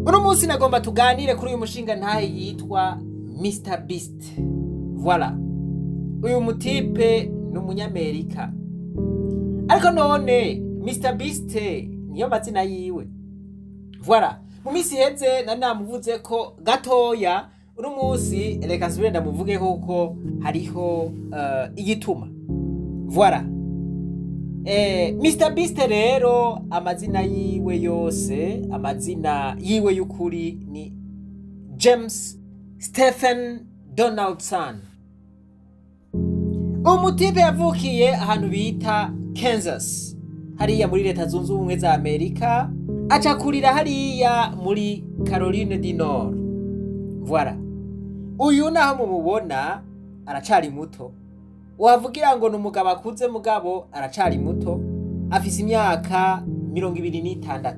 Uno munsi nagomba tuganire kuri uyu mushinga ntahe yitwa Mr Beast. Voilà. Uyu mutipe ni umunyamerika. Ariko none Mr Beast niyo mazina yiwe. Voilà. Mu minsi heze namuvuze ko gatoya uno munsi reka nsubire ndamuvuge kuko hariho igituma. Voilà. Mr Beast rero amazina yiwe yose, amazina yiwe y'ukuri ni James Stephen Donaldson. Umutipe yavukiye ahantu bita Kansas, hariya muri leta zunze ubumwe za Amerika, acakurira hariya muri Caroline du Nord. Voilà. Uyu naho mumubona aracari muto. Wavugira ngo numugabo akuze mugabo aracari muto, afise imyaka 26.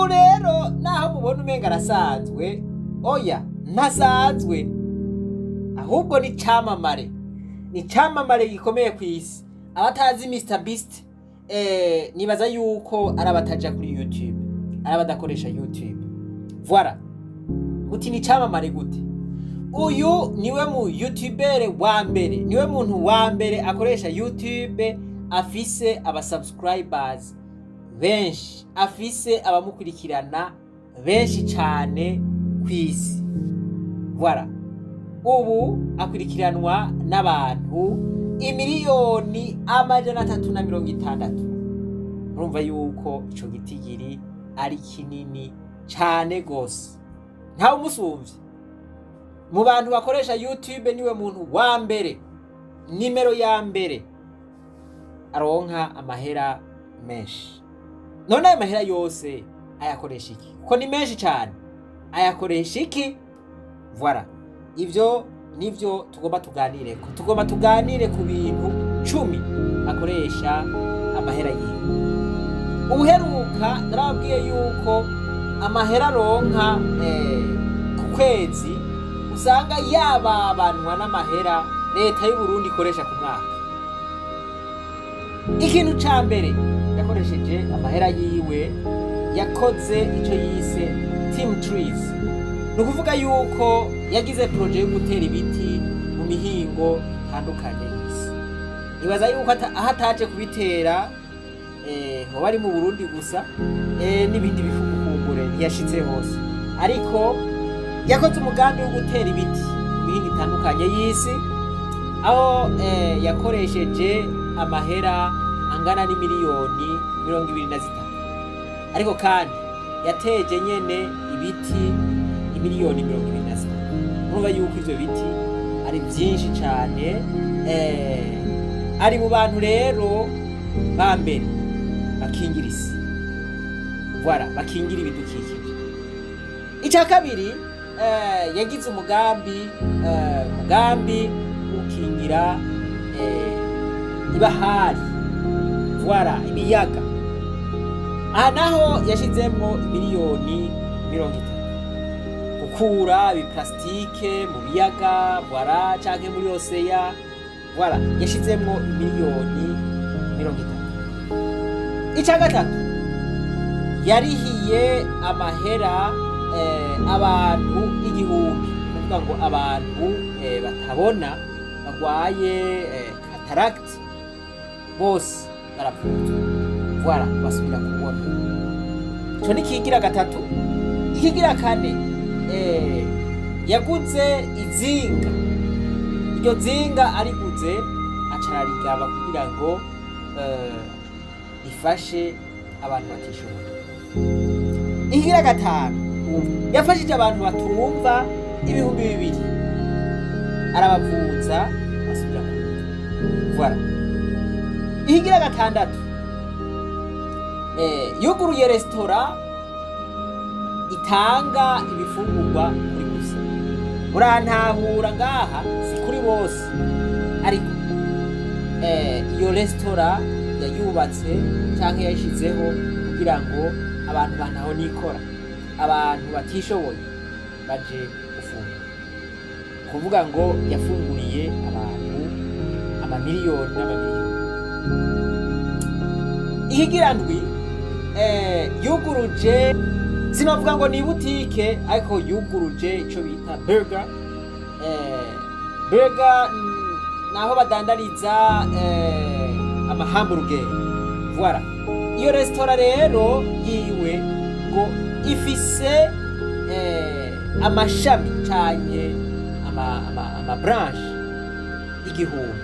Rero naho mubona umenga arasanzwe, oya ntasanzwe, ahubwo ni camamare. Ni camamare gikomeye kw'isi. Abatazi Mr Beast nibaza yuko arabataja kuri YouTube, arabadakoresha YouTube. Voilà. Uti ni camamare gute? Uyu niwe mu YouTuber wa mbere, niwe muntu wa mbere akoresha YouTube afise abasubscribers benshi, afise abamukurikirana benshi cyane kw'isi. Voilà. Ubu akurikiranwa n'abantu 360,000,000. Urumva yuko ico gitigiri ari kinini cyane gose. Ntawe umusumvye. Mu bantu bakoresha YouTube niwe muntu wa mbere, nimero ya mbere aronka amahera menshi. None ayo mahera yose ayakoresha iki? Kuko ni menshi cyane. Ayakoresha iki? Voilà. Ivyo nivyo tugomba tuganireko. Tugomba tuganire ku bintu 10 akoresha amahera yiwe. Ubuheruka narabwiye yuko amahera aronka ku kwezi usanga yababanwa n'amahera leta y'u Burundi ikoresha ku mwaka. Ikintu ca mbere yakoresheje amahera yiwe, yakoze ico yise Team Trees. Nukuvuga yuko yagize projet yo gutera ibiti mu mihingo itandukanye y'isi. Nibaza yuko ahataje kubitera ho bari mu Burundi gusa n'ibindi bifuko kumbure ntiyashitse hose. Ariko yakoze umugambi wo gutera ibiti mu mihingo itandukanye y'isi, aho yakoresheje amahera angana n'imiliyoni 23. Ariko kandi yateje nyene ibiti miliyoni 23. Urumva yuko ivyo biti ari byinshi cyane, ari mu bantu rero ba mbere bakingira isi. Voilà, bakingira ibidukikije. Icya kabiri yagize umugambi ukingira ibahari. Voilà, ibiyaga. Aha naho yashizemo miliyoni 30. Kura ibiplastike mu biyaga, voilà, canke muri oseya. Voilà, yashizemo miliyoni 30. Icya gatatu yarihiye amahera abantu 1000. Kuvuga ngo abantu batabona bagwaye cataract bose barapfuye. Voilà, basubira kubona. Ico ni kigira gatatu. Ikigira kane yaguze izinga. Iryo zinga ariguze acararigaba kugira ngo rifashe abantu batishoboye. Ikigira gatanu yafashije abantu batumva 2,000. Arabavuza basubira kumva. Voilà. Ikigira gatandatu yuguruye restaurant itanga ibifungurwa kuri gusa. Urantahura ngaha si kuri bose, ariko iyo restaurant yayubatse canke yashizeho kugira ngo abantu bantaho nikora, abantu batishoboye baje gufungura. Kuvuga ngo yafunguriye abantu amamiliyoni n'amamiliyoni. Ikigira ndwi yuguruje sinavuga ngo ni butike ariko yuguruje ico bita burger. Burger naho badandariza amahamburger. Voilà. Iyo restaurant rero yiwe ngo ifise amashami canke ama branch igihumbi.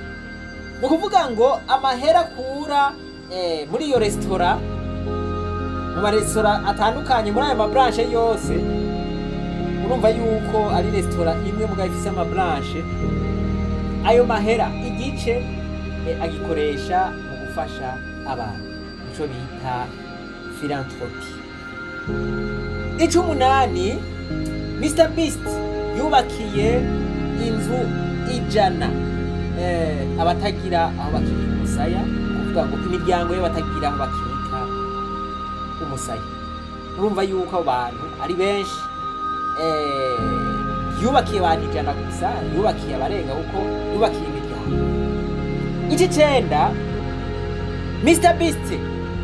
Ni kuvuga ngo amahera kura muri iyo restaurant, mu maresitora atandukanye muri aya mabranche yose, urumva yuko ari restaurant imwe mugabo ifise amabranche. Ayo mahera igice agikoresha mu gufasha abantu, ico bita philanthropy. Icumunani, Mr Beast yubakiye inzu 100 abatagira aho bakika umusaya, kuvuga ngo imiryango y'abatagira aho bakika umusaya. Urumva yuko abantu ari benshi, yubakiye abantu 100 gusa, yubakiye abarenga kuko yubakiye imiryango. Icicenda, Mr Beast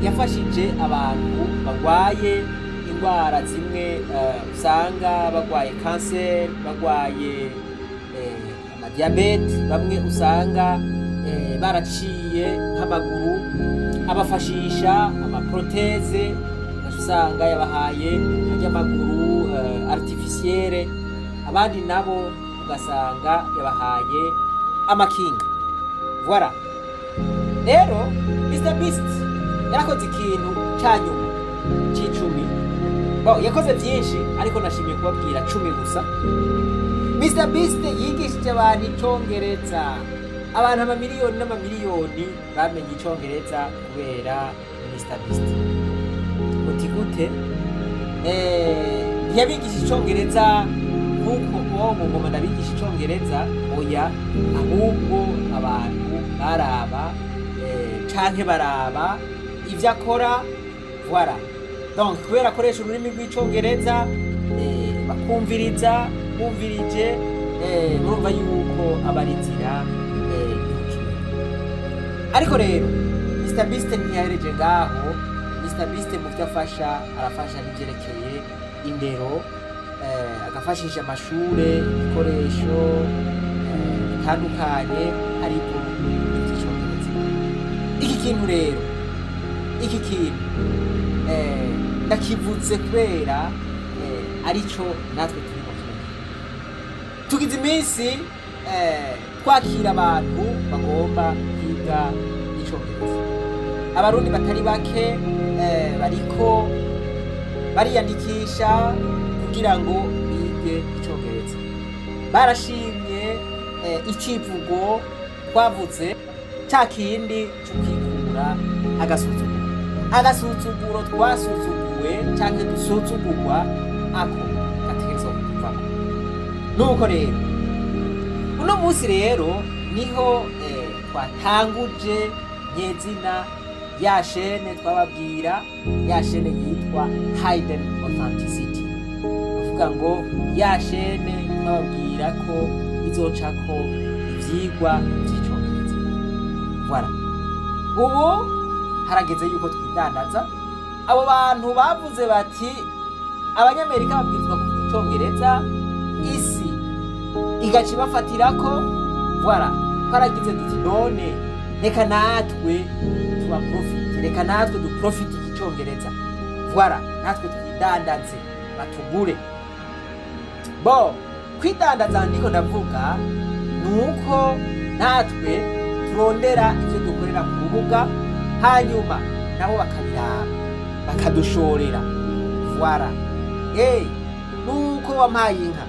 yafashije abantu bagwaye indwara zimwe, usanga bagwaye cancer, bagwaye amadiabete, bamwe usanga baraciye nk'amaguru, abafashisha amaproteze, usanga yabahaye amaguru artificielle, abandi nabo ugasanga yabahaye amakinga. Voilà. Rero Mr Beast yarakoze ikintu cyanyuma c'icumi. Yakoze byinshi ariko nashimye kubabwira 10 gusa. Mr Beast yigishije abantu icongereza. Abantu amamiliyoni n'amamiliyoni bamenye icongereza kubera Mr Beast. Uti gute? Yabigishije icongereza nkuko uwo ngoma ndabigisha icongereza, oya, ahubwo abantu baraba canke baraba ivyo akora. Voilà. Donc kubera akoresha ururimi rw'icongereza, bakumviriza, bumvirije, murumva yuko abarizira ariko rero Mr Beast ntiyahereje ngaho. Mr Beast mu byo afasha, arafasha n'ivyerekeye indero, agafashisha amashure ibikoresho bitandukanye ariko ivy'icongereza. Iki kintu rero, iki kintu ndakivutse kubera arico natwe turimo tugize iminsi twakira abantu bagomba kwiga icongereza. Abarundi batari bake bariko bariyandikisha kugira ngo bige icongereza. Barashimye icivugo twavuze ca kindi cyo kwikura agasuzuguro twasuzuguwe canke dusuzugurwa, ako gategerezwa kuvamo. Nuko rero uno munsi rero niho twatanguje nyezina ya chaîne twababwira, ya chaîne yitwa Hidden Authenticity. Uvuga ngo ya chaîne twababwira ko izocako ivyigwa vy'icongereza. Voilà. Ubu harageze yuko twidandaza. Abo bantu bavuze bati abanyamerika babwirizwa kuvuga icongereza, isi igaci bafatirako. Voilà. Twaragize duti none reka natwe tuba profit, reka natwe du profit icongereza. Voilà, natwe twidandaze batugure. Bo kwidandaza ndiko ndavuga nuko natwe turondera ivyo dukorera ku rubuga, hanyuma nabo bakabiraba bakadushorera. Voilà. Nuko wampaye inka.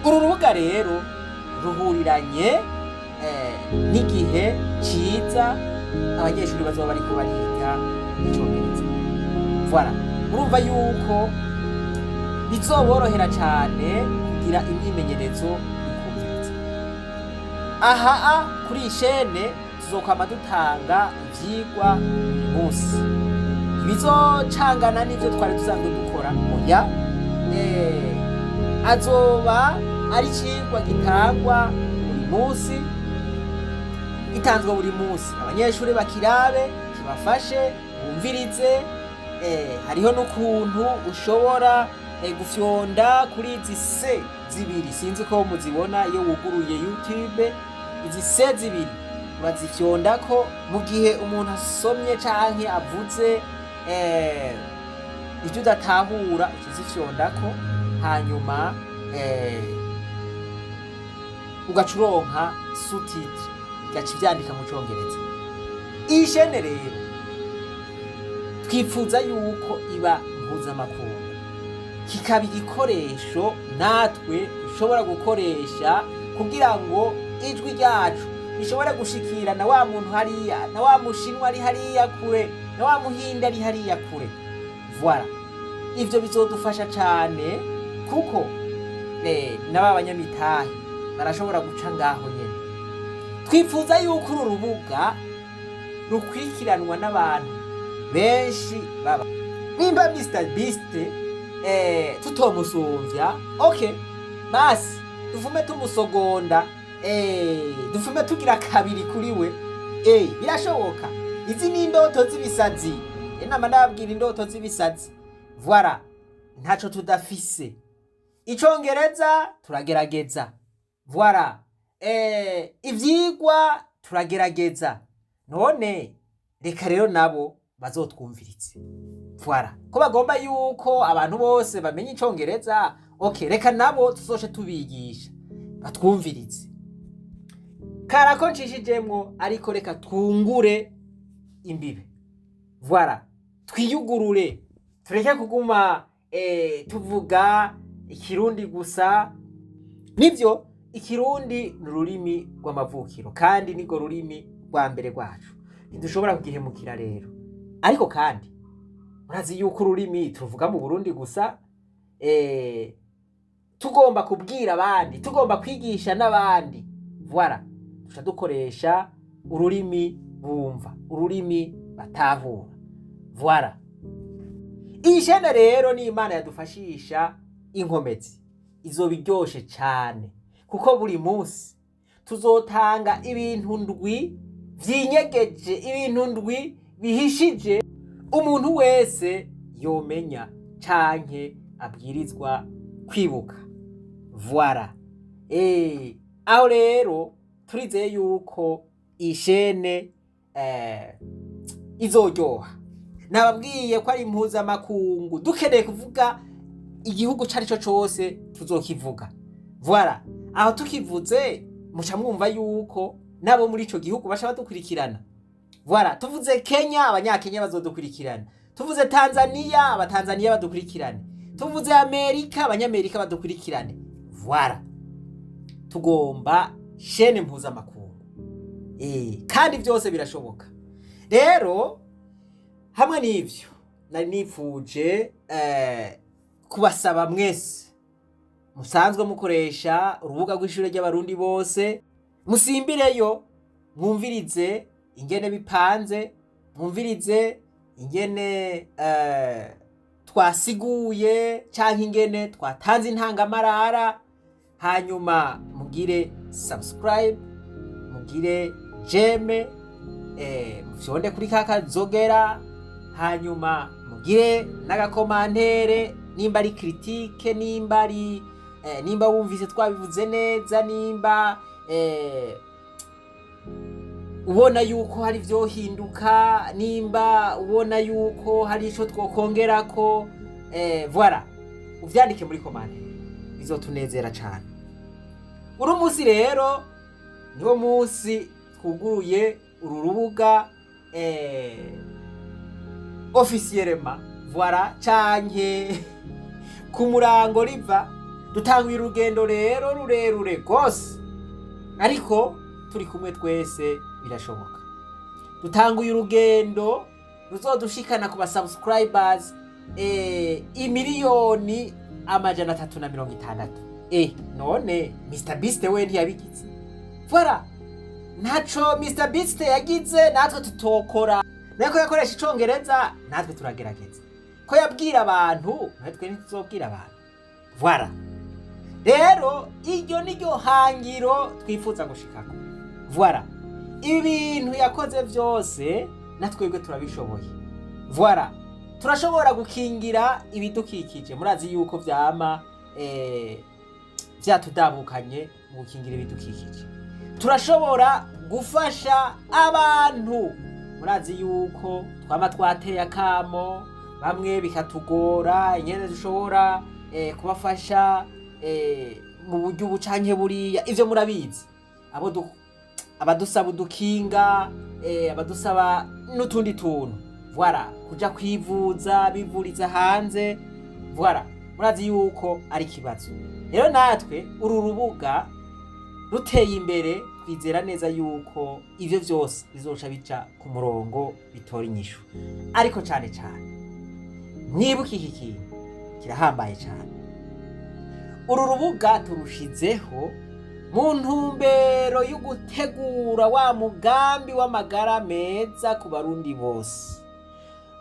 Uru rubuga rero ruhuriranye n'igihe ciza abanyeshuri bazoba bariko bariga icongereza. Voilà. Urumva yuko bizoborohera cyane kugira imyimenyerezo ikumviriza. Aha kuri chaîne tuzokwama dutanga ivyigwa buri munsi. Bizocangana n'ivyo twari tuzanzwe dukora. Oya, azoba ari cigwa gitangwa buri munsi, gitanzwe buri munsi. Abanyeshuri bakirabe, kibafashe, bumvirize, hariho n'ukuntu ushobora gufyonda kuri izi se zibiri, sinzi ko muzibona iyo wuguruye YouTube. Izi se zibiri urazifyonda ko mu gihe umuntu asomye canke avuze icyo udatahura ukizifyonda ko, hanyuma ugacuronka sous-titre igaca ivyandika mu Congereza. Iyi chaîne rero twifuza yuko iba mpuzamakungu, kikaba igikoresho natwe dushobora gukoresha kugira ngo ijwi ryacu rishobora gushikira na wa muntu hariya, na wa mushinwa ari hariya kure, na wa muhinda ari hariya kure. Voilà, ivyo bizodufasha cane kuko n'aba banyamitahe barashobora guca ngaho nyene. Twifuza yuko uru rubuga rukwikiranwa n'abantu benshi baba. Nimba Mr Beast tutomusumvya, okay, basi tuvume tumusogonda, dufume tugira kabiri kuri we. Birashoboka. Izi ni indoto z'ibisazi. Inama ndababwira indoto z'ibisazi. Voilà, ntaco tudafise. Icongereza turagerageza. Voilà, ivyigwa turagerageza. None reka rero nabo bazotwumviritse. Voilà, ko bagomba yuko abantu bose bamenye icongereza, okay, reka nabo tuzoce tubigisha batwumviritse. Karako nshishijemwo, ariko reka twungure imbibe. Voilà, twiyugurure, tureke kuguma tuvuga ikirundi gusa. Nivyo ikirundi n'ururimi rw'amavukiro kandi niko rurimi rwa mbere rwacu, ntidushobora kugihemukira rero. Ariko kandi murazi yuko ururimi tuvuga mu Burundi gusa, tugomba kubwira abandi, tugomba kwigisha n'abandi. Voilà, tuca dukoresha ururimi bumva, ururimi batahura. Voilà, iyi chaîne rero ni Imana yadufashisha inkomezi, izobiryoshe cane kuko buri munsi tuzotanga ibintu ndwi vyinyegeje, ibintu ndwi bihishije umuntu wese yomenya canke abwirizwa kwibuka. Voilà, aho rero turizeye yuko iyi chaîne izoryoha. Nababwiye ko ari mpuzamakungu, dukeneye kuvuga igihugu carico cose tuzokivuga. Voilà, aho tukivuze muca mwumva yuko nabo muri ico gihugu basha badukurikirana. Voilà, tuvuze Kenya, abanyakenya bazodukurikirana. Tuvuze Tanzania, abatanzania badukurikirane. Tuvuze Amerika, abanyamerika badukurikirane. Voilà, tugomba chaîne mpuzamakungu. Kandi byose birashoboka. Rero hamwe n'ivyo nari nifuje kubasaba mwese musanzwe mukoresha urubuga rw'ishure ry'abarundi bose, musimbireyo mwumvirize ingene bipanze, mwumvirize ingene twasiguye canke ingene twatanze intangamarara, hanyuma mugire subscribe, mugire jeme, mufyonde kuri kakazogera, hanyuma mugire n'agakomantere nimba ari critique, nimba ari nimba wumvise twabivuze neza, nimba ubona yuko hari vyohinduka, nimba ubona yuko hari ico twokongerako. Voilà, uvyandike muri komande, bizotunezera cane. Uru munsi rero niwo munsi twuguruye uru rubuga officiellement. Voilà, canke ku murango riva. Dutanguye urugendo rero rurerure gose, ariko turi kumwe twese birashoboka. Dutanguye urugendo ruzodushikana ku subscribers imiliyoni 360. None Mr Beast we ntiyabigize. Voilà, ntaco Mr Beast yagize natwe tutokora. Nako yakoresha icongereza natwe turagerageza. Ko yabwira abantu natwe ntituzobwira abantu. Voilà, rero iryo niryo hangiro twifuza gushikako. Voilà, ibintu yakoze vyose natwebwe turabishoboye. Voilà, turashobora gukingira ibidukikije. Murazi yuko vyama vyatudabukanye mu gukingira ibidukikije. Turashobora gufasha abantu. Murazi yuko twama twateye akamo, bamwe bikatugora, ingene dushobora kubafasha mu buryo bucanke buriya, ivyo murabizi. Abadusaba udukinga, abadusaba n'utundi tuntu, voilà, kuja kwivuza bivuriza hanze, voilà, murazi yuko ari kibazo. Rero natwe uru rubuga ruteye imbere, twizera neza yuko ivyo vyose bizoca bica ku murongo bitora inyishu. Ariko cane mwibuke iki kintu kirahambaye cane. Uru rubuga turushizeho mu ntumbero yo gutegura wa mugambi w'amagara meza ku Barundi bose.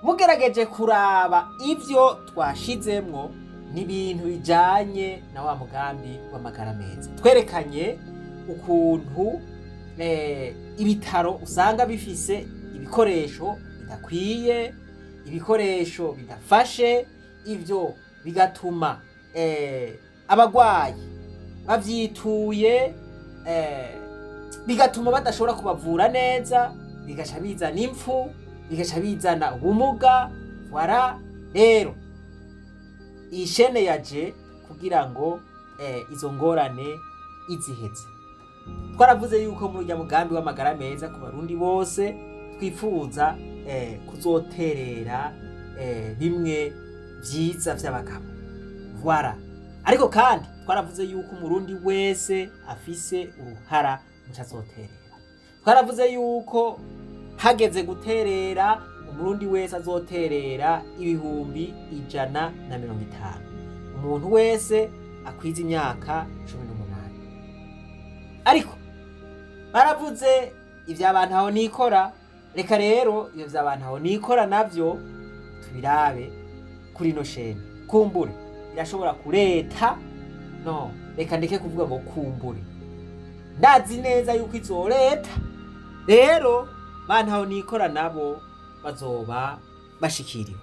Mugerageje kuraba ivyo twashizemwo n'ibintu bijanye na wa mugambi w'amagara meza. Twerekanye ukuntu ibitaro usanga bifise ibikoresho bidakwiye, ibikoresho bidafashe, ivyo bigatuma abagwayi bavyituye, bigatuma badashobora kubavura neza, bigaca bizana impfu, bigaca bizana ubumuga. Voilà, rero iyi chaîne yaje kugira ngo izo ngorane iziheze. Twaravuze yuko mu rya mugambi w'amagara meza ku Barundi bose twifuza kuzoterera bimwe vyiza vy'abagabo. Voilà, ariko kandi twaravuze yuko umurundi wese afise uruhara muca azoterera. Twaravuze yuko hageze guterera, umurundi wese azoterera ibihumbi 150. Umuntu wese akwiza imyaka 18. Ariko baravuze ivy'abantu aho nikora. Reka rero iyo vy'abantu aho nikora navyo tubirabe kuri no chaîne. Kumbure irashobora kureta, no, reka ndeke kuvuga ngo kumbure, ndazi neza yuko izoreta. Rero bantu aho nikora nabo bazoba bashikiriwe.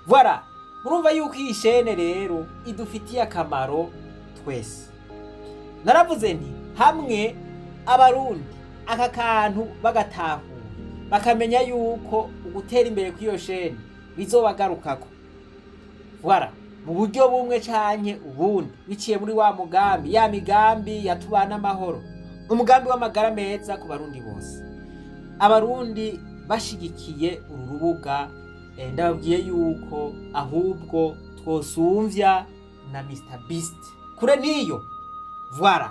Voilà, murumva yuko iyi chaîne rero idufitiye akamaro twese. Naravuze nti hamwe Abarundi aka kantu bagatahura, bakamenya yuko ugutera imbere kw'iyo chaîne bizobagarukako, voilà, mu buryo bumwe canke ubundi, biciye muri wa mugambi, ya migambi yatubana amahoro, umugambi w'amagara meza ku Barundi bose. Abarundi bashigikiye uru rubuga, ndababwiye yuko ahubwo twosumvya na Mr Beast kure niyo. Voilà,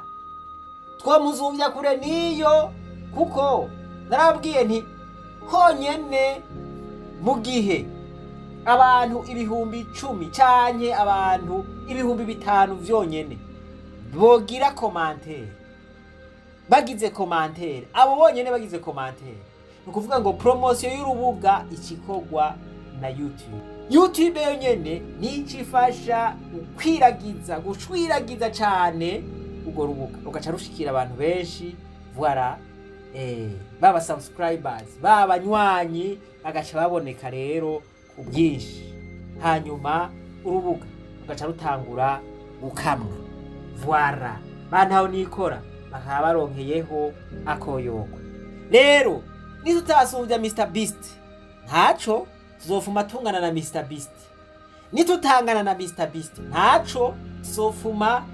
twamuzumvya kure niyo, kuko narabwiye nti honyene mu gihe abantu ibihumbi 10 canke abantu ibihumbi 5 vyonyene bogira commentaire, bagize commentaire, abo bonyene bagize commentaire, nukuvuga ngo promotion y'urubuga ikikogwa na YouTube yonyene nicifasha ukwiragiza, gushwiragiza cane ugo rubuga rugaca rushikira abantu benshi. Voilà, baba subscribers, baba nywanyi bagaca baboneka rero ku bwinshi, hanyuma urubuga rugaca rutangura gukamwa. Voilà, bantu nikora bakaba baronkeyeho akoyoko. Rero nitutasumvya Mr Beast ntaco tuzofuma tungana na Mr Beast. Nitutangana na Mr Beast ntaco tuzofuma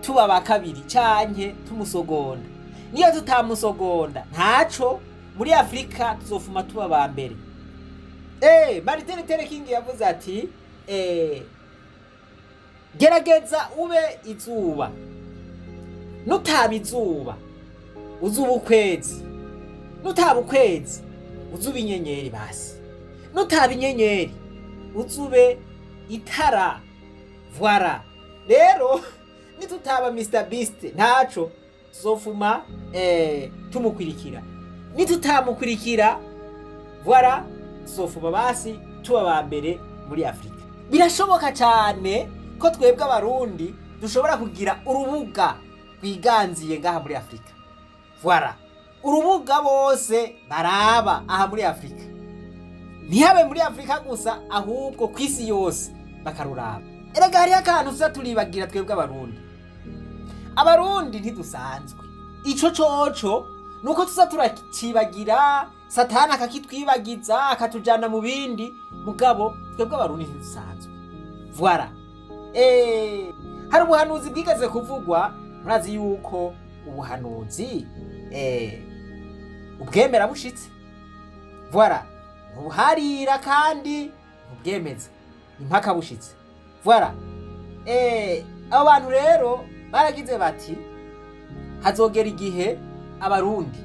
tuba bakabiri canke tumusogonda. Niyo tutamusogonda ntaco muri Afrika tuzofuma tuba ba mbere. Martin Luther King yavuze ati gerageza ube izuba, nutaba izuba uzuba ukwezi, nutaba ukwezi uzuba inyenyeri basi, nutaba inyenyeri uzube itara. Voilà, rero nitutaba Mr Beast ntaco tuzofuma tumukurikira. Nitutamukurikira, voilà, tuzofuma basi tuba ba mbere muri Afrika. Birashoboka cyane ko twebwe Abarundi dushobora kugira urubuga rwiganziye ngaha muri Afrika. Voilà, urubuga bose baraba aha muri Afrika. ntihabe muri Afrika gusa ahubwo kw'isi yose bakaruraba. Erega hariho akantu tuza turibagira twebwe abarundi ntidusanzwe. Ico coco nuko tuza turacibagira, Satani akakitwibagiza akatujana mu bindi, mugabo twebwe abarundi ntidusanzwe. Voilà. Hari ubuhanuzi bwigeze kuvugwa, murazi yuko ubuhanuzi ubwemera bushitse. Voilà. Buharira kandi ubwemeza impaka bushitse. Voilà. Abo bantu rero baragize bati hazogera igihe abarundi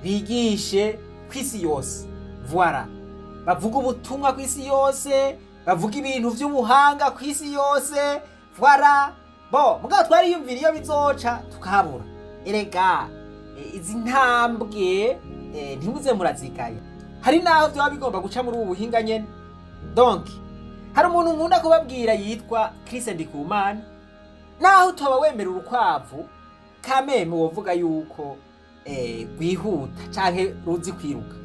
bigishe kw'isi yose. Voilà. Bavuga ubutumwa kw'isi yose, bavuga ibintu vy'ubuhanga kw'isi yose. Voilà. Bo, mugabo twariyumvira iyo bizoca tukahabura. Erega izi ntambwe ntimuze murazigaya. Hari naho byo bigomba guca muri ubu buhinga nyene. Donc, hari umuntu nkunda kubabwira yitwa Chris Ndikumana. Naho utaba wemera urukwavu, kameme wovuga yuko rwihuta canke ruzi kwiruka.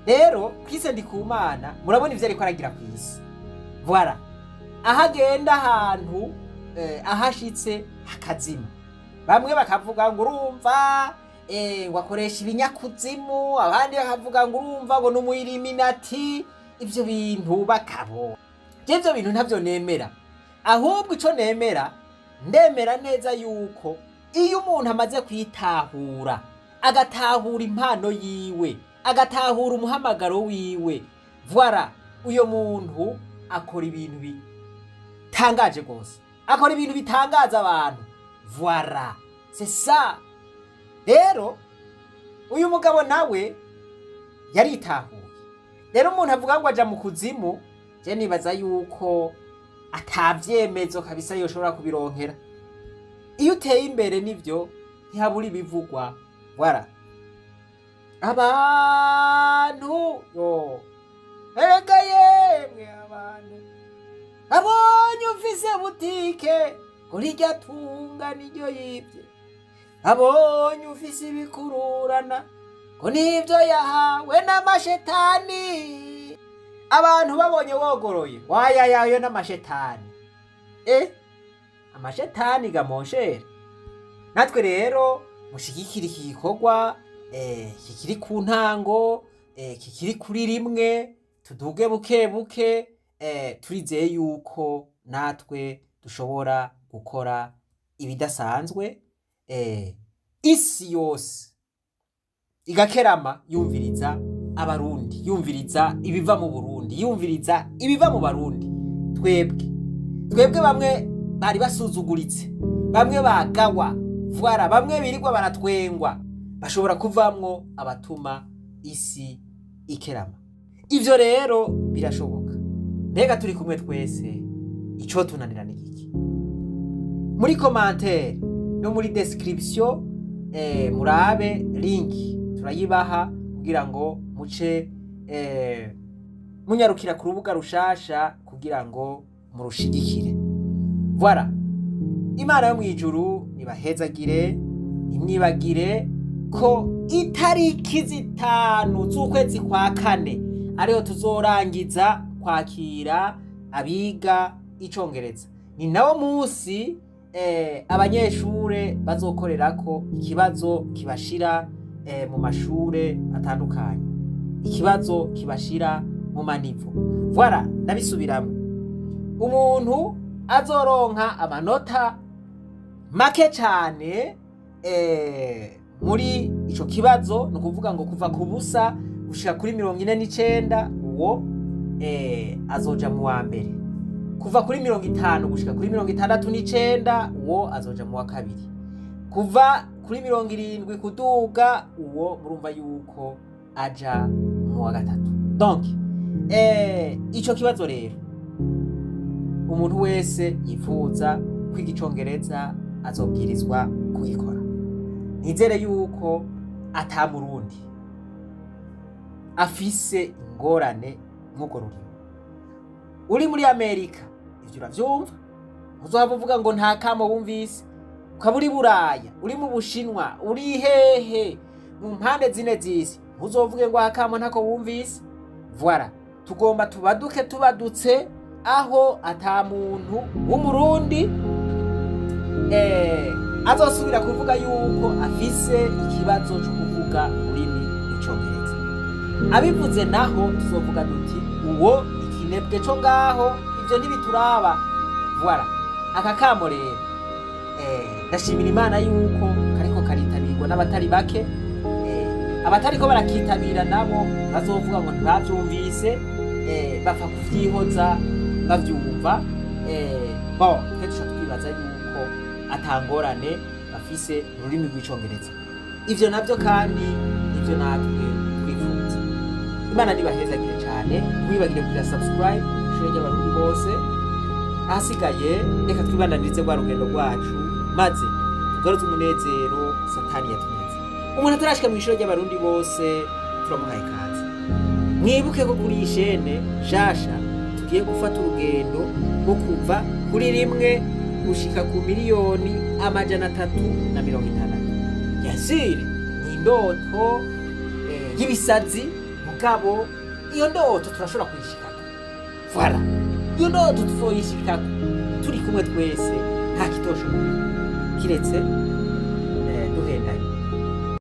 Rero Chris Ndikumana murabona ivyo ariko aragira kw'isi. Voilà. Ahagenda ahantu ahashitse hakazima. Bamwe bakavuga ngo urumva ngo akoresha ibinyakuzimu, abandi bakavuga ngo urumva ngo n'umuyiliminati. Ivyo bintu bakabo. Ivyo bintu ntavyo nemera. Ahubwo ico nemera, ndemera neza yuko iyo umuntu amaze kwitahura, agatahura impano yiwe, agatahura umuhamagaro wiwe, voilà, uyo muntu akora ibintu bitangaje gose. Akora ibintu bitangaza abantu. Voilà. C'est ça. Rero uyu mugabo nawe yaritahuye. Rero umuntu avuga ngo aja mu kuzimu, je nibaza yuko atavyemezo kabisa yoshobora kubironkera. Iyo uteye imbere nivyo ntihabura ibivugwa. Voilà. Abantu erega yemwe abantu abonye ufise butike kuri rya tunga niryo yibye. Abonye ufise ibikururana ko nivyo yahawe n'amashetani. Abantu babonye wogoroye wayayayo n'amashetani. Amashetani gamonshera. Natwe rero mushigikira iki gikorwa kikiri ku ntango, kikiri kuri rimwe, tuduge buke buke. Turizeye yuko natwe dushobora gukora ibidasanzwe. Isi yose igakerama yumviriza abarundi, yumviriza ibiva mu Burundi, yumviriza ibiva mu Barundi. Twebwe bamwe bari basuzuguritse, bamwe bagawa. Voilà. Bamwe birirwa baratwengwa, bashobora kuvamwo abatuma isi ikerama. Ivyo rero birashoboka. Mbega turi kumwe twese, ico tunanira ni iki? Muri commentaire no muri description murabe link turayibaha kugira ngo muce munyarukira ku rubuga rushasha kugira ngo murushigikire. Voilà. Imana yo mwijuru nibahezagire, nimwibagire ko itariki 5 z'ukwezi kwa 4 ariho tuzorangiza kwakira abiga icongereza. Ni nawo musi abanyeshure bazokorerako ikibazo kibashira mu mashure atandukanye, ikibazo kibashira mu manivo. Voilà, ndabisubiramwe. Umuntu azoronka amanota make cyane muri ico kibazo, no kuvuga ngo kuva ku busa gushika kuri 49, uwo azoja mu wa mbere. Kuva kuri 50 gushika kuri 69, uwo azoja mu wa kabiri. Kuva kuri 70 kuduga, uwo murumva yuko aja mu wa gatatu. Donc ico kibazo rero umuntu wese yifuza kwiga icongereza azobwirizwa kugikora. Nizere yuko ata Murundi afise ingorane nk'uko ruri. Uri muri Amerika ivyo uravyumva, uzohava uvuga ngo nta kamo wumvise. Ukaburi Buraya, uri mu Bushinwa, uri hehe mu mpande zine z'isi, uzovuge ngo akamo ntako wumvise. Voilà. tugomba tubaduke tubadutse aho ata muntu w'umurundi azosubira kuvuga yuko afise ikibazo cyo kuvuga ururimi rw'icongereza. Abivuze naho tuzovuga duti uwo ikinebwe cyo ngaho, ivyo ntibituraba. Voilà, aka kamo rero ndashimira Imana yuko kariko karitabirwa n'abatari bake. Abatariko barakitabira nabo bazovuga ngo ntibavyumvise, bapfa kuvyihoza bavyumva. Bon, twese twibaza yuko atangorane bafise ururimi rw'icongereza. Ivyo navyo kandi ivyo natwe twifuza. Imana nibahezagire cyane, mwibagire kugira subscribe ishuri ry'abarundi bose. Ahasigaye reka twibandanirize rwa rugendo rwacu, maze tugaruze umunezero Satani yatuneze. Umuntu atarashika mu ishuri ry'abarundi bose turamuhaye ikaze. Mwibuke ko kuri iyi chaîne NSHASHA tugiye gufata urugendo rwo kuva kuri 1 gushika ku miliyoni 360. Yasire ni indoto y'ibisazi, mugabo iyo ndoto turashobora kuyishikako. Voilà, iyo ndoto tuzoyishikako turi kumwe twese, nta kitoshoboka kiretse